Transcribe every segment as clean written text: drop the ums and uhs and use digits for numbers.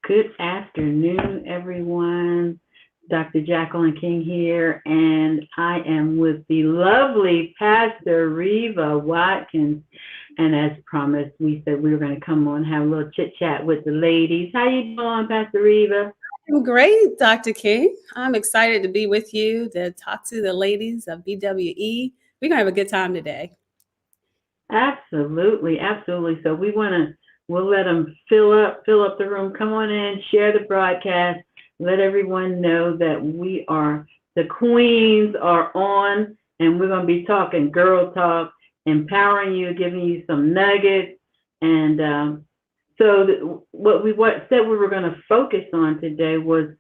Good afternoon, everyone. Dr. Jacqueline King here, and I am with the lovely Pastor Riva Watkins. And as promised, we said we were going to come on and have a little chit chat with the ladies. How you doing, Pastor Riva? I'm great, Dr. King. I'm excited to be with you to talk to the ladies of BWE. We're gonna have a good time today. Absolutely, absolutely. So we'll let them fill up the room. Come on in, share the broadcast. Let everyone know that the queens are on, and we're going to be talking girl talk, empowering you, giving you some nuggets. And what we said we were going to focus on today was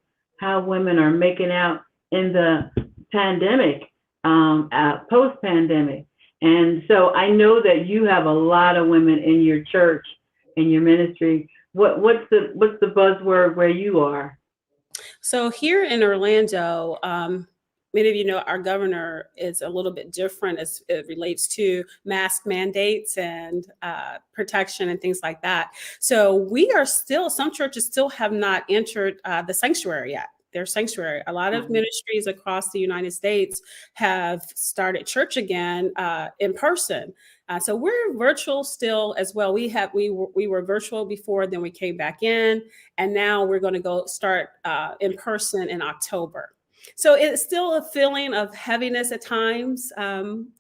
how women are making out in the pandemic, post-pandemic. And so I know that you have a lot of women in your church, in your ministry. What's the buzzword where you are? So here in Orlando, many of you know our governor is a little bit different as it relates to mask mandates and protection and things like that. So some churches still have not entered the sanctuary yet. Their sanctuary. A lot of ministries across the United States have started church again in person. So we're virtual still as well. We were virtual before, then we came back in, and now we're going to go start in person in October. So it's still a feeling of heaviness at times,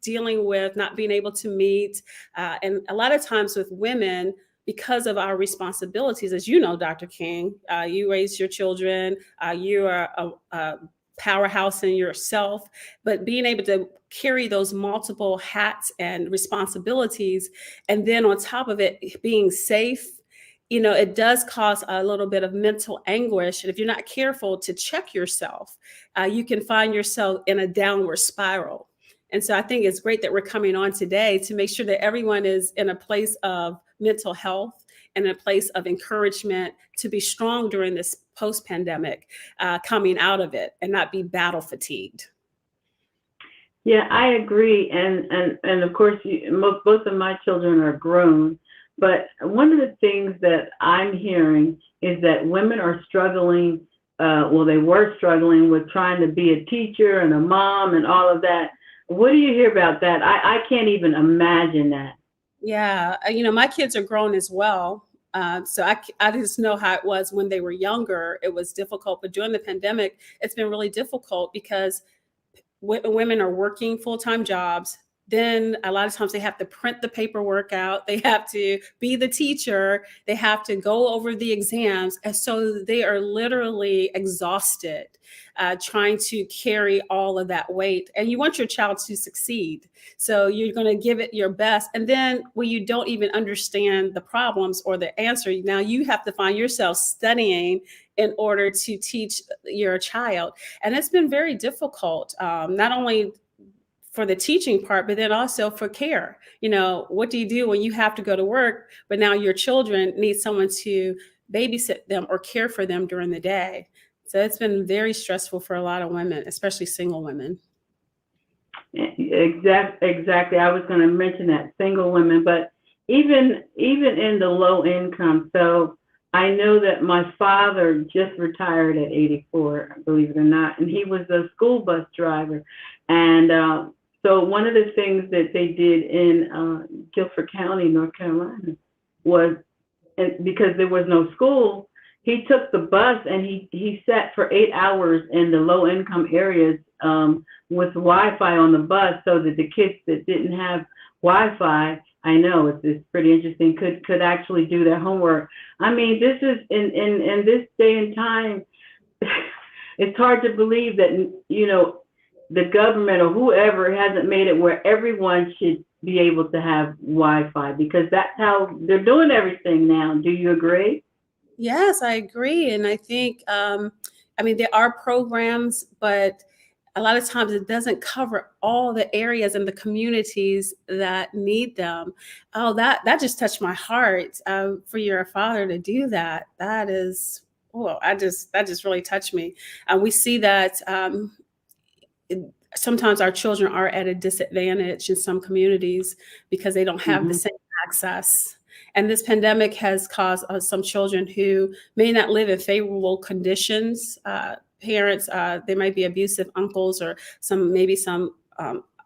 dealing with not being able to meet, and a lot of times with women, because of our responsibilities, as you know, Dr. King, you raise your children, you are a powerhouse in yourself, but being able to carry those multiple hats and responsibilities, and then on top of it, being safe, it does cause a little bit of mental anguish. And if you're not careful to check yourself, you can find yourself in a downward spiral. And so I think it's great that we're coming on today to make sure that everyone is in a place of mental health and a place of encouragement to be strong during this post-pandemic, coming out of it, and not be battle fatigued. Yeah, I agree. And of course, both of my children are grown. But one of the things that I'm hearing is that women are struggling. They were struggling with trying to be a teacher and a mom and all of that. What do you hear about that? I can't even imagine that. Yeah, my kids are grown as well. So I just know how it was when they were younger. It was difficult. But during the pandemic, it's been really difficult because women are working full-time jobs. Then a lot of times they have to print the paperwork out. They have to be the teacher. They have to go over the exams. And so they are literally exhausted trying to carry all of that weight. And you want your child to succeed. So you're going to give it your best. And then when you don't even understand the problems or the answer, now you have to find yourself studying in order to teach your child. And it's been very difficult, not only for the teaching part, but then also for care. What do you do when you have to go to work, but now your children need someone to babysit them or care for them during the day? So it's been very stressful for a lot of women, especially single women. Exactly. I was going to mention that, single women, but even in the low income. So I know that my father just retired at 84, believe it or not, and he was a school bus driver. And so one of the things that they did in Guilford County, North Carolina, was, because there was no school, he took the bus and he sat for 8 hours in the low income areas with Wi-Fi on the bus, so that the kids that didn't have Wi-Fi, I know it's pretty interesting, could actually do their homework. I mean, this is in this day and time, it's hard to believe that, the government or whoever hasn't made it where everyone should be able to have Wi-Fi, because that's how they're doing everything now. Do you agree? Yes, I agree. And I think, there are programs, but a lot of times it doesn't cover all the areas and the communities that need them. Oh, that just touched my heart, for your father to do that. That just really touched me. We see that sometimes our children are at a disadvantage in some communities because they don't have the same access. And this pandemic has caused some children who may not live in favorable conditions. Parents, they might be abusive uncles or maybe some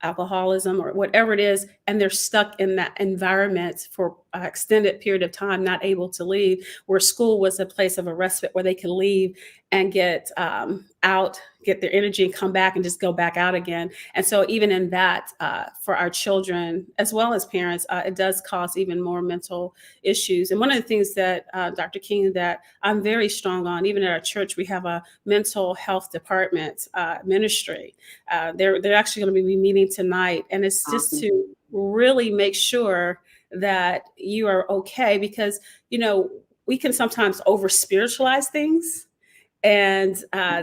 alcoholism or whatever it is, and they're stuck in that environment for an extended period of time, not able to leave, where school was a place of a respite where they can leave and get out, get their energy and come back and just go back out again. And so even in that, for our children, as well as parents, it does cause even more mental issues. And one of the things that, Dr. King, that I'm very strong on, even at our church, we have a mental health department ministry. They're actually going to be meeting tonight. And it's just to really make sure that you are okay, because, we can sometimes over spiritualize things. And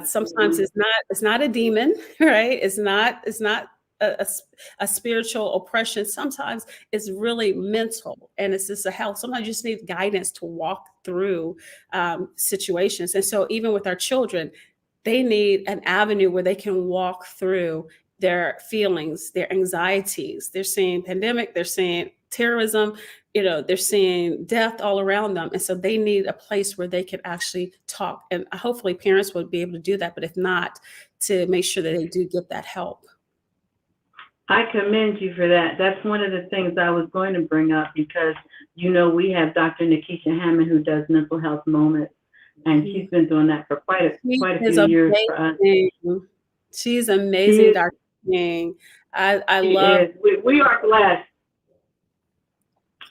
sometimes it's not a demon, right? It's not a spiritual oppression. Sometimes it's really mental, and it's just a health. Sometimes you just need guidance to walk through situations. And so even with our children, they need an avenue where they can walk through their feelings, their anxieties. They're seeing pandemic, they're seeing terrorism, they're seeing death all around them. And so they need a place where they can actually talk. And hopefully parents would be able to do that. But if not, to make sure that they do get that help. I commend you for that. That's one of the things I was going to bring up, because, we have Dr. Nikisha Hammond, who does mental health moments, and she's been doing that for quite a few years for us. She's amazing, Dr. King. I love. We are blessed.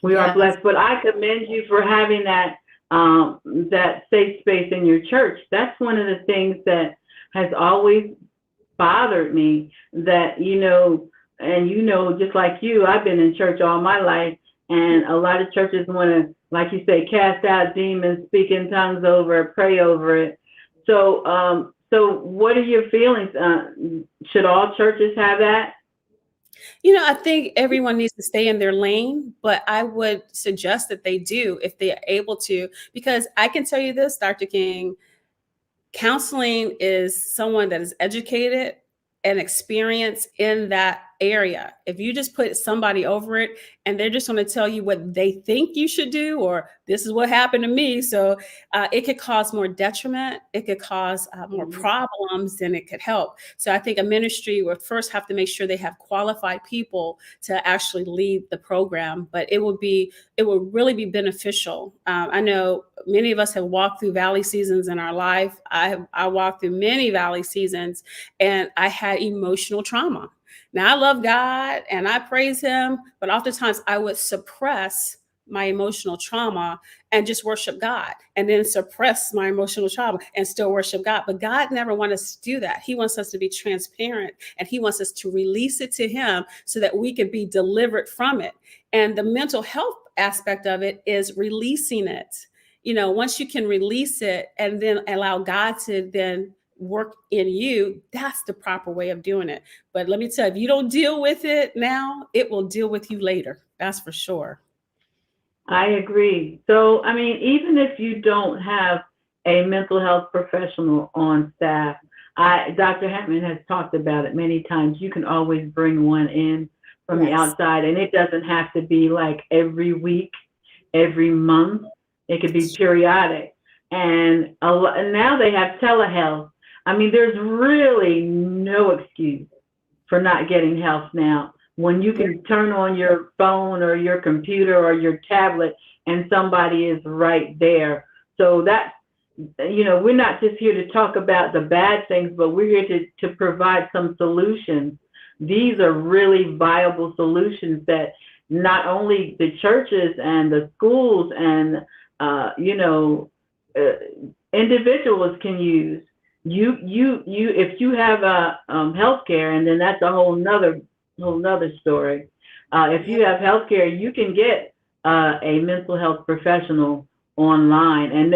We are blessed, but I commend you for having that safe space in your church. That's one of the things that has always bothered me, that, and just like you, I've been in church all my life, and a lot of churches want to, like you say, cast out demons, speak in tongues over it, pray over it. So what are your feelings? Should all churches have that? I think everyone needs to stay in their lane, but I would suggest that they do if they are able to, because I can tell you this, Dr. King, counseling is someone that is educated and experienced in that area. If you just put somebody over it and they're just going to tell you what they think you should do, or this is what happened to me, so it could cause more detriment. It could cause more problems than it could help. So I think a ministry would first have to make sure they have qualified people to actually lead the program. But it would really be beneficial. I know many of us have walked through valley seasons in our life. I walked through many valley seasons, and I had emotional trauma. Now, I love God and I praise him, but oftentimes I would suppress my emotional trauma and just worship God, and then suppress my emotional trauma and still worship God. But God never wants us to do that. He wants us to be transparent, and he wants us to release it to him so that we can be delivered from it. And the mental health aspect of it is releasing it. Once you can release it and then allow God to then work in you, that's the proper way of doing it. But let me tell you, if you don't deal with it now, it will deal with you later. That's for sure. I agree. So, even if you don't have a mental health professional on staff, Dr. Hammond has talked about it many times. You can always bring one in from the outside, and it doesn't have to be like every week, every month. It could be periodic. And now they have telehealth. There's really no excuse for not getting help now, when you can turn on your phone or your computer or your tablet and somebody is right there. So that, we're not just here to talk about the bad things, but we're here to provide some solutions. These are really viable solutions that not only the churches and the schools and, individuals can use. If you have healthcare, and then that's a whole nother story. If you have healthcare, you can get a mental health professional online, and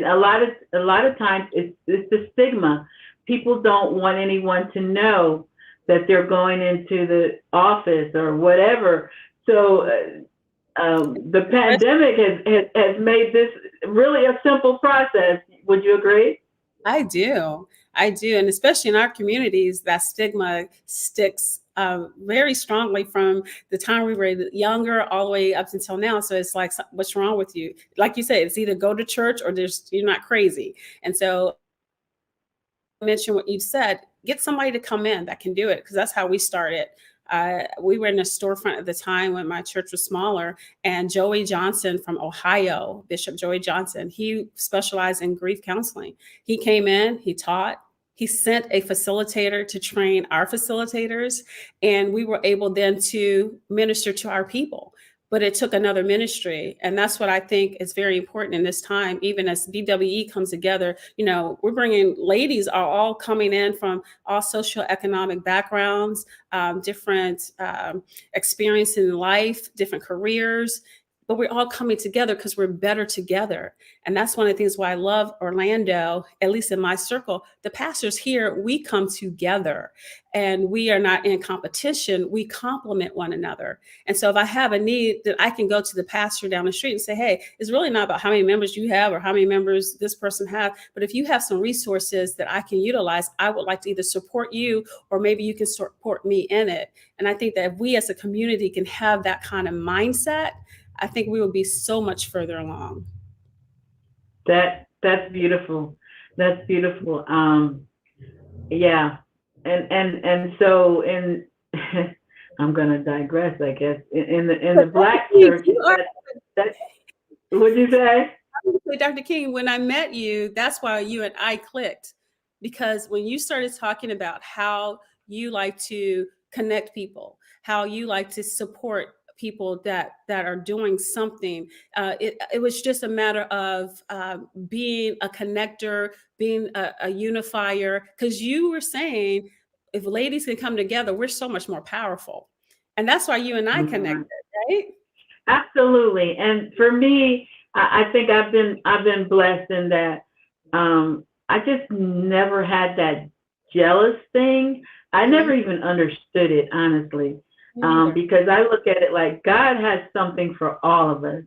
a lot of times it's the stigma. People don't want anyone to know that they're going into the office or whatever. So the pandemic has made this really a simple process. Would you agree? I do. And especially in our communities, that stigma sticks very strongly from the time we were younger all the way up until now. So it's like, what's wrong with you? Like you said, it's either go to church or you're not crazy. And so mention what you said, get somebody to come in that can do it, because that's how we started. We were in a storefront at the time when my church was smaller, and Joey Johnson from Ohio, Bishop Joey Johnson, he specialized in grief counseling. He came in, he taught, he sent a facilitator to train our facilitators, and we were able then to minister to our people. But it took another ministry. And that's what I think is very important in this time, even as BWE comes together. You know, we're bringing, ladies are all coming in from all socioeconomic backgrounds, different experience in life, different careers, but we're all coming together because we're better together. And that's one of the things why I love Orlando, at least in my circle. The pastors here, we come together and we are not in competition. We complement one another. And so if I have a need, that I can go to the pastor down the street and say, hey, it's really not about how many members you have or how many members this person have, but if you have some resources that I can utilize, I would like to either support you or maybe you can support me in it. And I think that if we as a community can have that kind of mindset, I think we will be so much further along. That's beautiful. That's beautiful. Yeah. And so I'm gonna digress, I guess. In the black church, that's what'd you say? Dr. King, when I met you, that's why you and I clicked, because when you started talking about how you like to connect people, how you like to support people that are doing something, it was just a matter of being a connector, being a unifier, because you were saying if ladies can come together, we're so much more powerful. And that's why you and I connected, right? Absolutely. And for me, I think I've been blessed in that I just never had that jealous thing. I never even understood it, honestly. Because I look at it like God has something for all of us.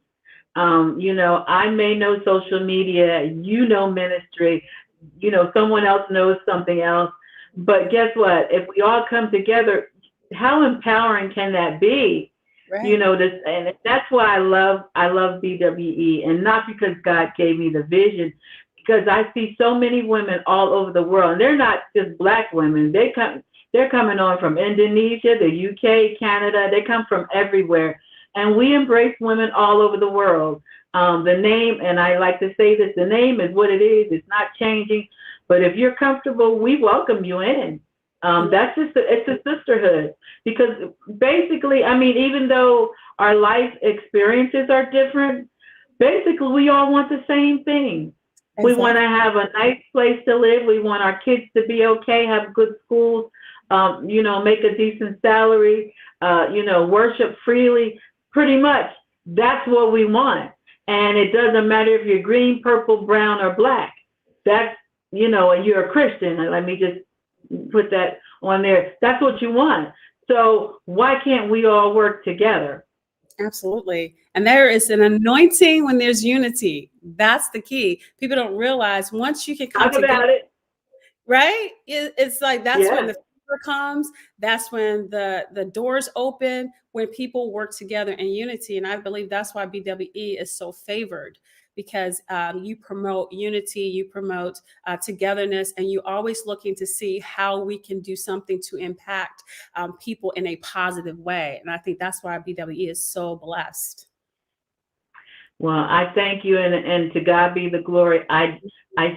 You know, I may know social media, you know, ministry, you know, someone else knows something else. But guess what? If we all come together, how empowering can that be? Right. You know, this, and that's why I love BWE, and not because God gave me the vision, because I see so many women all over the world, and they're not just Black women. They're coming on from Indonesia, the UK, Canada. They come from everywhere. And we embrace women all over the world. The name, and I like to say this, the name is what it is. It's not changing. But if you're comfortable, we welcome you in. That's just, it's a sisterhood. Because basically, I mean, even though our life experiences are different, basically we all want the same thing. Exactly. We want to have a nice place to live. We want our kids to be okay, have good schools. You know, make a decent salary, you know, worship freely. Pretty much, that's what we want. And it doesn't matter if you're green, purple, brown, or Black. That's, you know, and you're a Christian. Let me just put that on there. That's what you want. So why can't we all work together? Absolutely. And there is an anointing when there's unity. That's the key. People don't realize once you can come together. Talk about it. Right? It's like that's when the comes, that's when the doors open, when people work together in unity. And I believe that's why BWE is so favored, because you promote unity, you promote togetherness, and you always looking to see how we can do something to impact people in a positive way. And I think that's why BWE is so blessed. Well, I thank you, and to God be the glory. I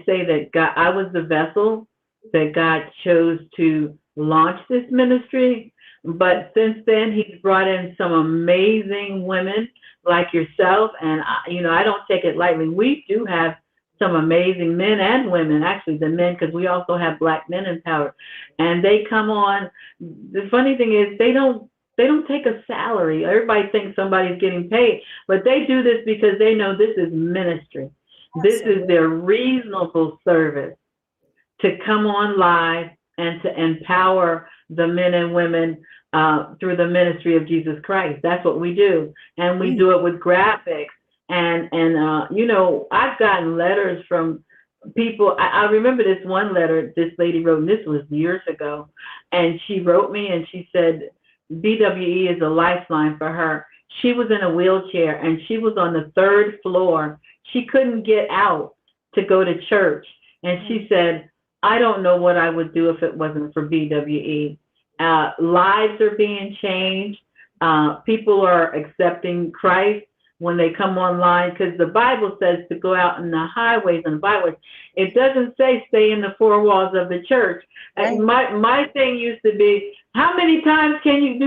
say that God, I was the vessel that God chose to launch this ministry, but since then He's brought in some amazing women like yourself, and you know, I don't take it lightly. We do have some amazing men and women, actually the men, because we also have Black men in power, and they come on. The funny thing is they don't take a salary. Everybody thinks somebody's getting paid, but they do this because they know this is ministry. This is their reasonable service to come on live and to empower the men and women through the ministry of Jesus Christ. That's what we do. And we do it with graphics. And you know, I've gotten letters from people, I remember this one letter this lady wrote, and this was years ago, and she wrote me and she said BWE is a lifeline for her. She was in a wheelchair and she was on the third floor. She couldn't get out to go to church. And she said, I don't know what I would do if it wasn't for BWE. Lives are being changed. People are accepting Christ when they come online, because the Bible says to go out in the highways and byways. It doesn't say stay in the four walls of the church. Right. My thing used to be, how many times can you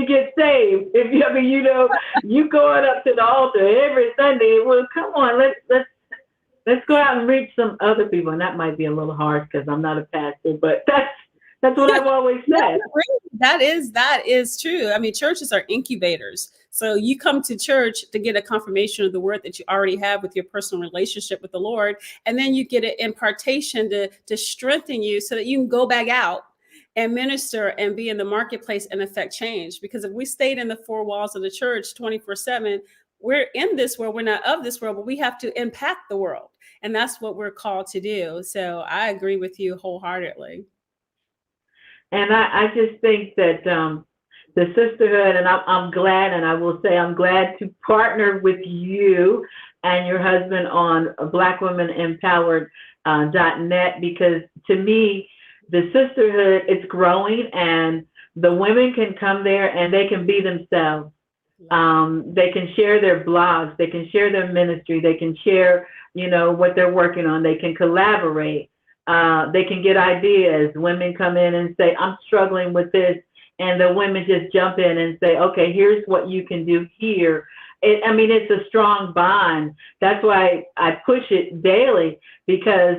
get saved? If you, I mean, you know, you going up to the altar every Sunday. Well, come on, let's go out and reach some other people. And that might be a little harsh because I'm not a pastor, but that's what I've always said. That is true. I mean, churches are incubators. So you come to church to get a confirmation of the word that you already have with your personal relationship with the Lord. And then you get an impartation to strengthen you so that you can go back out and minister and be in the marketplace and affect change. Because if we stayed in the four walls of the church 24/7, we're in this world, we're not of this world, but we have to impact the world. And that's what we're called to do. So I agree with you wholeheartedly. And I just think that the sisterhood, and I'm glad, and I will say I'm glad to partner with you and your husband on blackwomenempowered.net, because to me, the sisterhood, it's growing, and the women can come there and they can be themselves. They can share their blogs, they can share their ministry, they can share, you know, what they're working on, they can collaborate. They can get ideas. Women come in and say, I'm struggling with this. And the women just jump in and say, okay, here's what you can do here. I mean, it's a strong bond. That's why I push it daily, because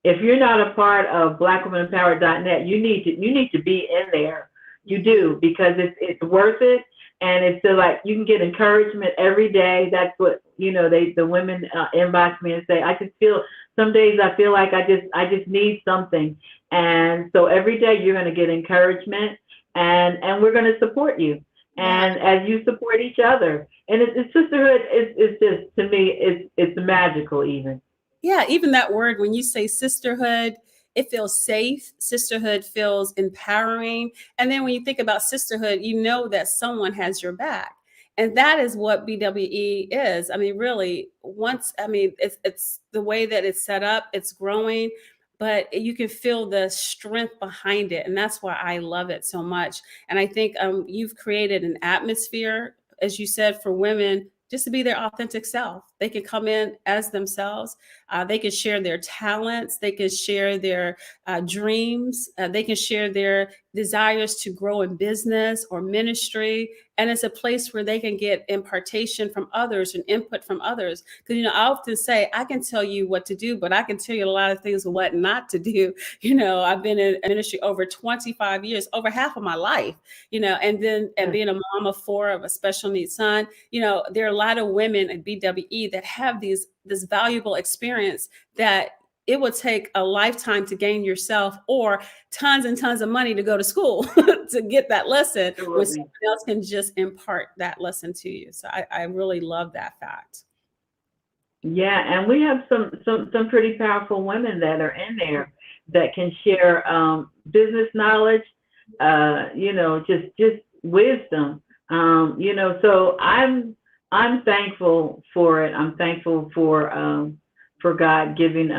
if you're not a part of blackwomenempowered.net, you need to be in there. You do, because it's worth it. And it's like you can get encouragement every day. That's what, you know, the women inbox me and say, I just feel, some days I feel like I just need something. And so every day you're going to get encouragement, and we're going to support you. And as you support each other, and it's sisterhood is just, to me, it's magical even. Yeah, even that word, when you say sisterhood, it feels safe. Sisterhood feels empowering. And then when you think about sisterhood, you know that someone has your back. And that is what BWE is. I mean, really, it's the way that it's set up, it's growing, but you can feel the strength behind it. And that's why I love it so much. And I think you've created an atmosphere, as you said, for women just to be their authentic self. They can come in as themselves. They can share their talents. They can share their dreams. They can share their desires to grow in business or ministry. And it's a place where they can get impartation from others and input from others. Because, you know, I often say, I can tell you what to do, but I can tell you a lot of things what not to do. You know, I've been in ministry over 25 years, over half of my life, you know, and being a mom of 4 of a special needs son, you know, there are a lot of women at BWE that have this valuable experience that it would take a lifetime to gain yourself, or tons and tons of money to go to school to get that lesson, when someone else can just impart that lesson to you. So I really love that fact. Yeah, and we have some pretty powerful women that are in there that can share business knowledge, you know, just wisdom, you know. So I'm thankful for it. I'm thankful for God giving,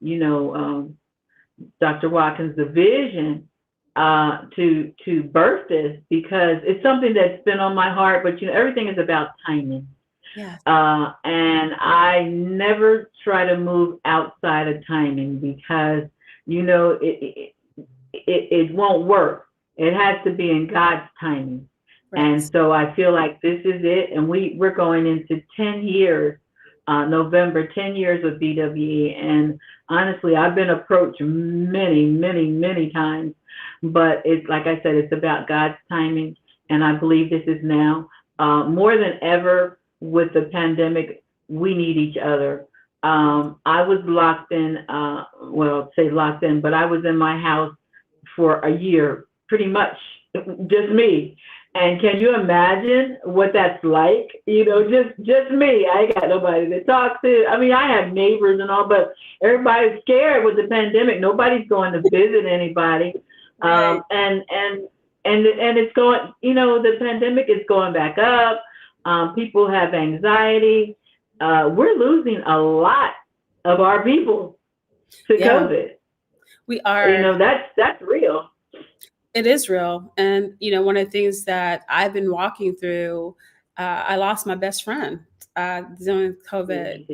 you know, Dr. Watkins the vision to birth this, because it's something that's been on my heart. But you know, everything is about timing. Yes. And I never try to move outside of timing, because you know it won't work. It has to be in God's timing. Right. And so I feel like this is it, and we're going into 10 years. November, 10 years with BWE. And honestly, I've been approached many times, but it's like I said, it's about God's timing. And I believe this is now more than ever with the pandemic. We need each other. I was locked in, locked in, but I was in my house for a year, pretty much just me. And can you imagine what that's like? You know, just me. I ain't got nobody to talk to. I mean, I have neighbors and all, but everybody's scared with the pandemic. Nobody's going to visit anybody. Right. And it's going. You know, the pandemic is going back up. People have anxiety. We're losing a lot of our people to Yeah, COVID. we You are. know, that's real. It is real. And, one of the things that I've been walking through, I lost my best friend during COVID.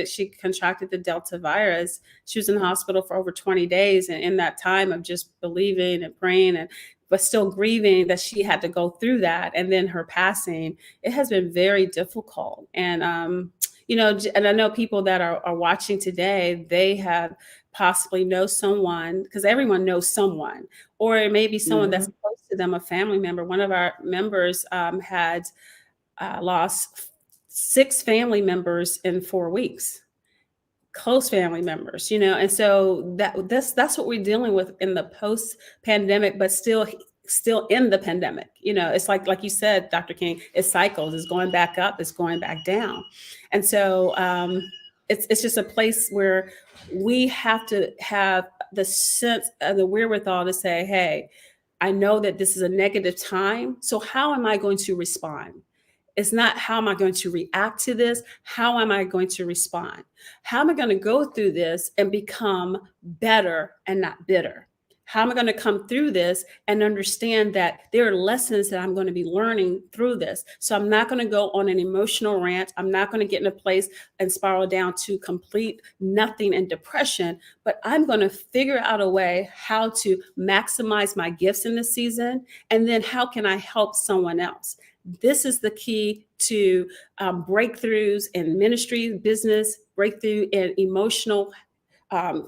She contracted the Delta virus. She was in the hospital for over 20 days. And in that time of just believing and praying but still grieving that she had to go through that. And then her passing, it has been very difficult. And, and I know people that are watching today, they have possibly know someone, because everyone knows someone, or it may be someone that's Mm-hmm. close to them, a family member. One of our members had lost 6 family members in 4 weeks, close family members, and so that's what we're dealing with in the post pandemic, but still in the pandemic. It's like you said, Dr. King, it cycles. It's going back up, it's going back down. And so it's just a place where we have to have the sense of the wherewithal to say, hey, I know that this is a negative time, so how am I going to respond? It's not how am I going to react to this? How am I going to respond? How am I going to go through this and become better and not bitter? How am I going to come through this and understand that there are lessons that I'm going to be learning through this? So I'm not going to go on an emotional rant. I'm not going to get in a place and spiral down to complete nothing and depression, but I'm going to figure out a way how to maximize my gifts in this season. And then how can I help someone else? This is the key to breakthroughs in ministry, business, breakthrough in emotional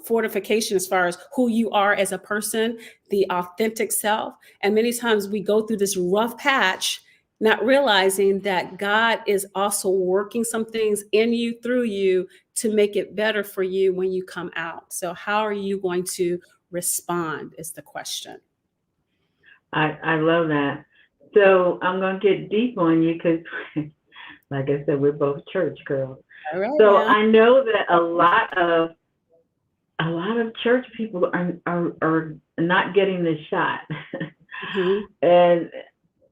fortification as far as who you are as a person, the authentic self. And many times we go through this rough patch, not realizing that God is also working some things in you, through you, to make it better for you when you come out. So how are you going to respond is the question. I love that. So I'm going to get deep on you because, like I said, we're both church girls. All right, So now. I know that a lot of church people are not getting the shot. Mm-hmm. And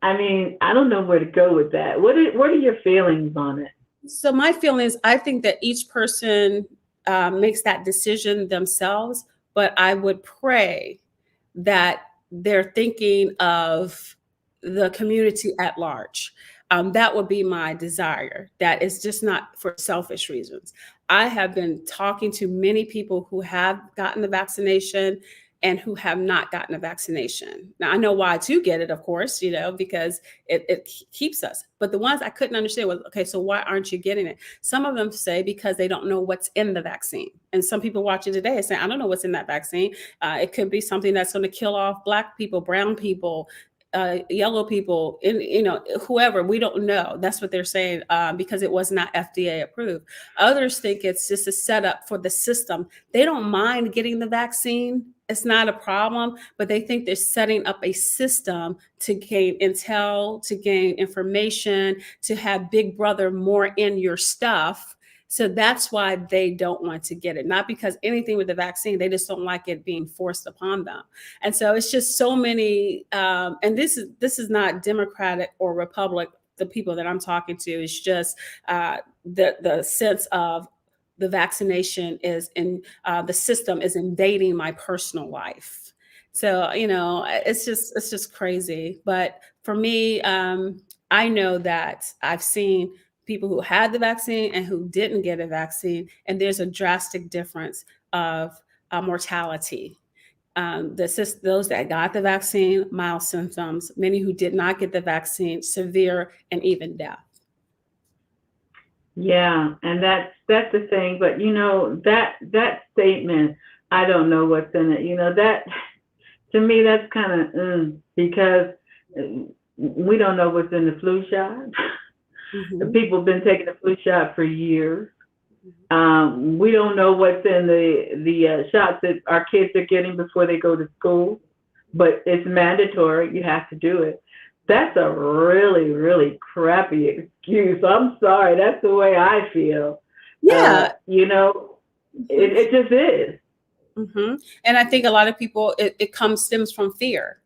I mean, I don't know where to go with that. What are your feelings on it? So my feelings, I think that each person makes that decision themselves, but I would pray that they're thinking of the community at large. That would be my desire. That is just not for selfish reasons. I have been talking to many people who have gotten the vaccination and who have not gotten a vaccination. Now, I know why to get it, of course, because it keeps us. But the ones I couldn't understand was, okay, so why aren't you getting it? Some of them say because they don't know what's in the vaccine. And some people watching today are saying, I don't know what's in that vaccine. It could be something that's going to kill off Black people, brown people, yellow people, whoever. We don't know. That's what they're saying, because it was not FDA approved. Others think it's just a setup for the system. They don't mind getting the vaccine. It's not a problem, but they think they're setting up a system to gain intel, to gain information, to have Big Brother more in your stuff. So that's why they don't want to get it. Not because anything with the vaccine, they just don't like it being forced upon them. And so it's just so many, and this is not Democratic or Republic, the people that I'm talking to. It's just the sense of the vaccination is in the system is invading my personal life. So, it's just crazy. But for me, I know that I've seen people who had the vaccine and who didn't get a vaccine, and there's a drastic difference of mortality. Those that got the vaccine, mild symptoms, many who did not get the vaccine, severe and even death. Yeah, and that's the thing. But that statement, I don't know what's in it. That to me, that's kind of because we don't know what's in the flu shot. Mm-hmm. People have been taking the flu shot for years. We don't know what's in the shots that our kids are getting before they go to school, but it's mandatory. You have to do it. that's a really, really crappy excuse. I'm sorry. That's the way I feel. Yeah. You know, Mhm. it just is. And I think a lot of people, it stems from fear,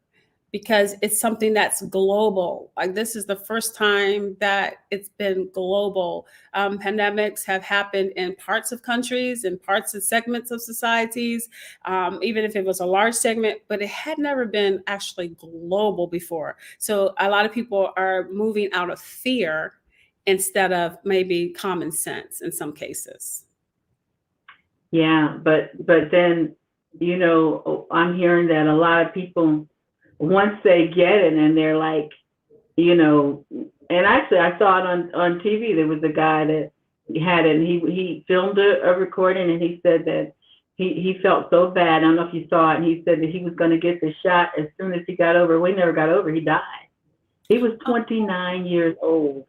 because it's something that's global. Like, this is the first time that it's been global. Pandemics have happened in parts of countries and parts of segments of societies, even if it was a large segment, but it had never been actually global before. So a lot of people are moving out of fear instead of maybe common sense in some cases. Yeah, but then, I'm hearing that a lot of people, once they get it and they're like, you know, and actually I saw it on TV. There was a guy that had it, and he filmed a recording, and he said that he felt so bad. I don't know if you saw it, and he said that he was going to get the shot as soon as he got over. We never got over. He died. He was Oh, 29 years old.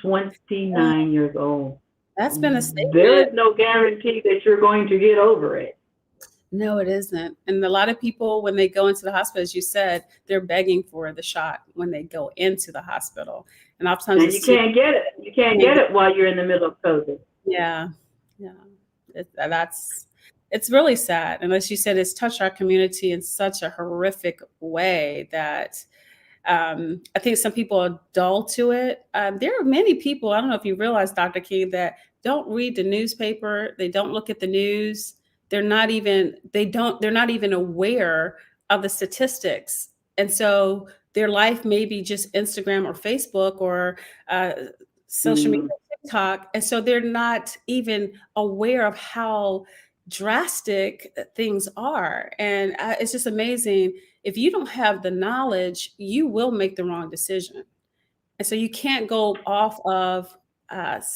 29 years old. that's been a There statement. is no guarantee that you're going to get over it. No, it isn't. And a lot of people, when they go into the hospital, as you said, they're begging for the shot when they go into the hospital. And oftentimes And you it's too can't get it. You can't get it while you're in the middle of COVID. yeah, yeah. That's it's really sad. And as you said, it's touched our community in such a horrific way that I think some people are dull to it. There are many people, I don't know if you realize, Dr. King, that don't read the newspaper. They don't look at the news. They're not even aware of the statistics. And so their life may be just Instagram or Facebook or uh, social media, Mm. TikTok. And so they're not even aware of how drastic things are. And it's just amazing. If you don't have the knowledge, you will make the wrong decision. And so you can't go off of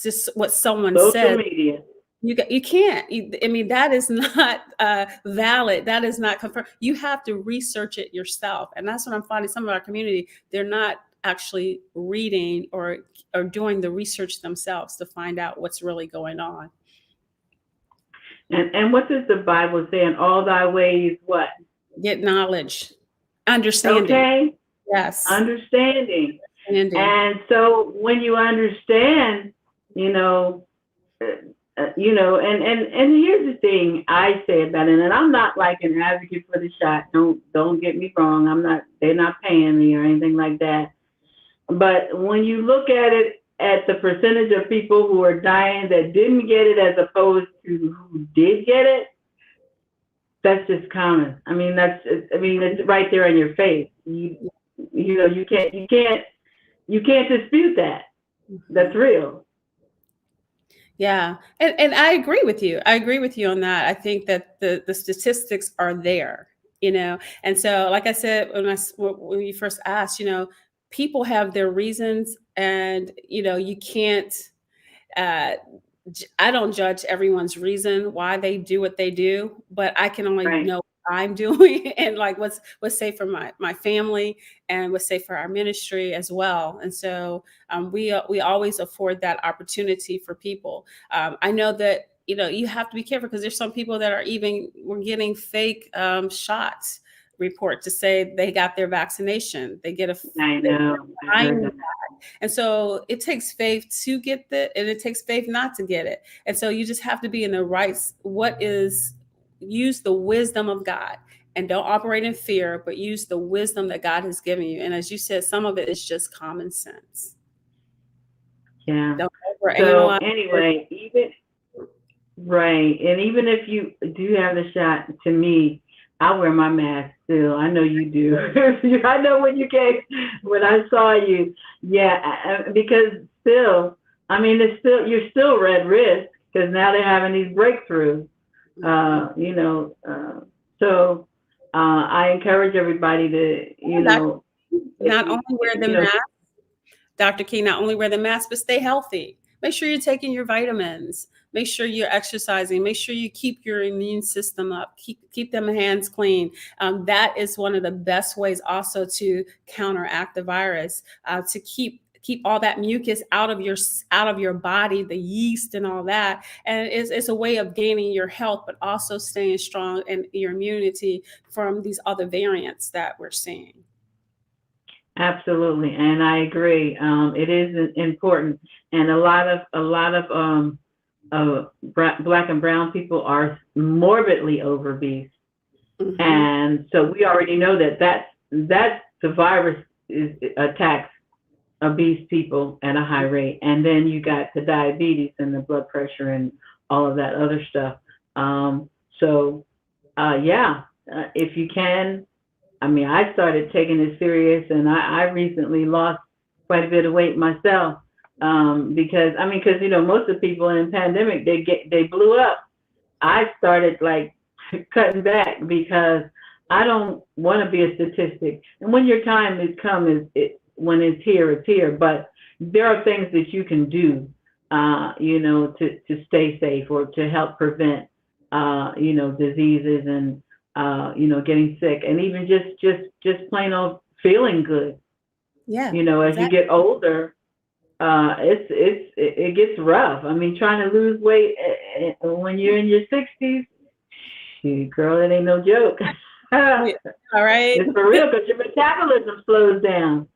just what someone Social said. media. You can't. I mean, that is not valid. That is not confirmed. You have to research it yourself. And that's what I'm finding. Some of our community, they're not actually reading or doing the research themselves to find out what's really going on. And what does the Bible say? In all thy ways, what? Get knowledge, understanding. Okay? Yes, Understanding. understanding. And so when you understand, you know, and here's the thing I say about it, and I'm not like an advocate for the shot. Don't get me wrong. I'm not. They're not paying me or anything like that. But when you look at it at the percentage of people who are dying that didn't get it as opposed to who did get it, that's just common. I mean, it's right there in your face. You can't dispute that. That's real. Yeah, and I agree with you. I agree with you on that. I think that the statistics are there, and so, like I said, when you first asked, people have their reasons, and you can't. Uh, I don't judge everyone's reason why they do what they do, but I can only Right. know what I'm doing and like what's safe for my family and what's safe for our ministry as well. And so we always afford that opportunity for people. I know that you have to be careful because there's some people that we're getting fake shots report to say they got their vaccination. They get I they're know. I heard buying. that. And so it takes faith to get that, and it takes faith not to get it. And so you just have to be in the right, use the wisdom of God and don't operate in fear, but use the wisdom that God has given you. And as you said, some of it is just common sense. Yeah. Don't So overanalyze it. anyway, even if you do have the shot, to me, I wear my mask still. I know you do. I know when I saw you, yeah, because still, I mean, you're still red risk because now they're having these breakthroughs. Uh, you know, uh, so I encourage everybody to, if Not you, only wear the you know, mask, Dr. King, not only wear the mask, but stay healthy. Make sure you're taking your vitamins. Make sure you're exercising. Make sure you keep your immune system up. Keep them hands clean. That is one of the best ways also to counteract the virus. To keep all that mucus out of your body, the yeast and all that. And it's a way of gaining your health, but also staying strong in your immunity from these other variants that we're seeing. Absolutely, and I agree. It is important, and a lot of black and brown people are morbidly obese, Hmm. and so we already know that the virus attacks obese people at a high rate, and then you got the diabetes and the blood pressure and all of that other stuff. So yeah, if you can, I mean, I started taking it serious, and I recently lost quite a bit of weight myself. Because I mean, because most of the people in the pandemic they blew up. I started like cutting back because I don't want to be a statistic. And when your time has come, when it's here, it's here. But there are things that you can do, to stay safe or to help prevent, diseases and, getting sick, and even just plain old feeling good. Yeah, As you exactly. get older, it gets rough. I mean, trying to lose weight when you're in your 60s, girl, it ain't no joke. Yeah. All right. It's for real because your metabolism slows down.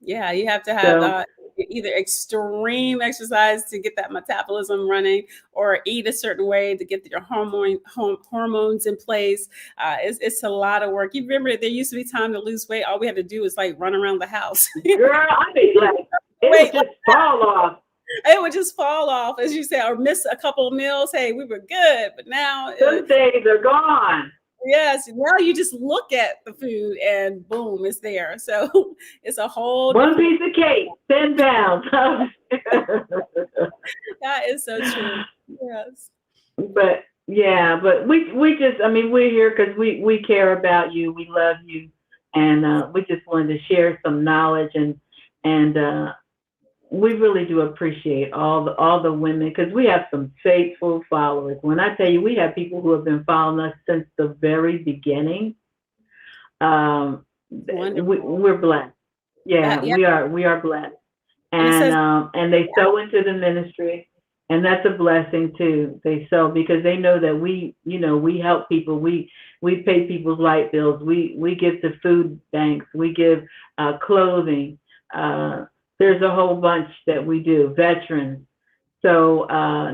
Yeah, you have to have So either extreme exercise to get that metabolism running, or eat a certain way to get your hormones in place. It's a lot of work. You remember there used to be time to lose weight. All we had to do was like run around the house. girl, I mean, like it would Wait, like, just fall off. it would just fall off, as you say, or miss a couple of meals. Hey, we were good, but now Some days are gone. yes, now you just look at the food and boom, it's there. So it's a whole One different. piece of cake, 10 pounds. That is so true. Yes. But yeah, but we just, I mean, we're here because we care about you, we love you, and we just wanted to share some knowledge, and we really do appreciate all the women because we have some faithful followers. When I tell you, we have people who have been following us since the very beginning. Wonderful. We're blessed. Yeah, Yeah. we are blessed, And it says, and they sow into the ministry, and that's a blessing too. They sow because they know that we help people. We pay people's light bills. We give to food banks. We give clothing. There's a whole bunch that we do. Veterans. So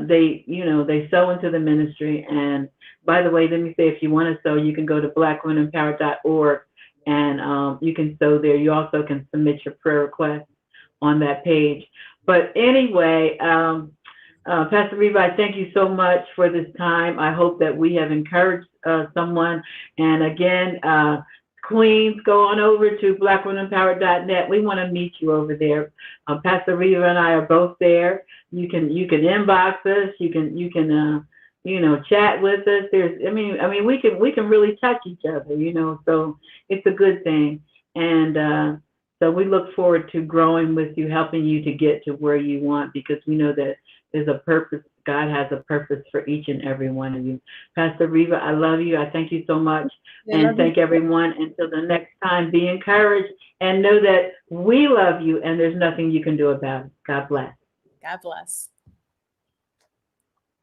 they sow into the ministry. And by the way, let me say, if you want to sow, you can go to blackwomenempowered.org, and you can sow there. You also can submit your prayer request on that page. But anyway, Pastor Riva, I thank you so much for this time. I hope that we have encouraged someone. And again, Queens, go on over to blackwomenempowered.net. We want to meet you over there. Pastor Riva and I are both there. You can inbox us. You can chat with us. I mean we can really touch each other. So it's a good thing. And so we look forward to growing with you, helping you to get to where you want, because we know that there's a purpose. God has a purpose for each and every one of you. Pastor Riva, I love you. I thank you so much. I And love you. thank everyone. Until the next time, be encouraged and know that we love you and there's nothing you can do about it. God bless. God bless.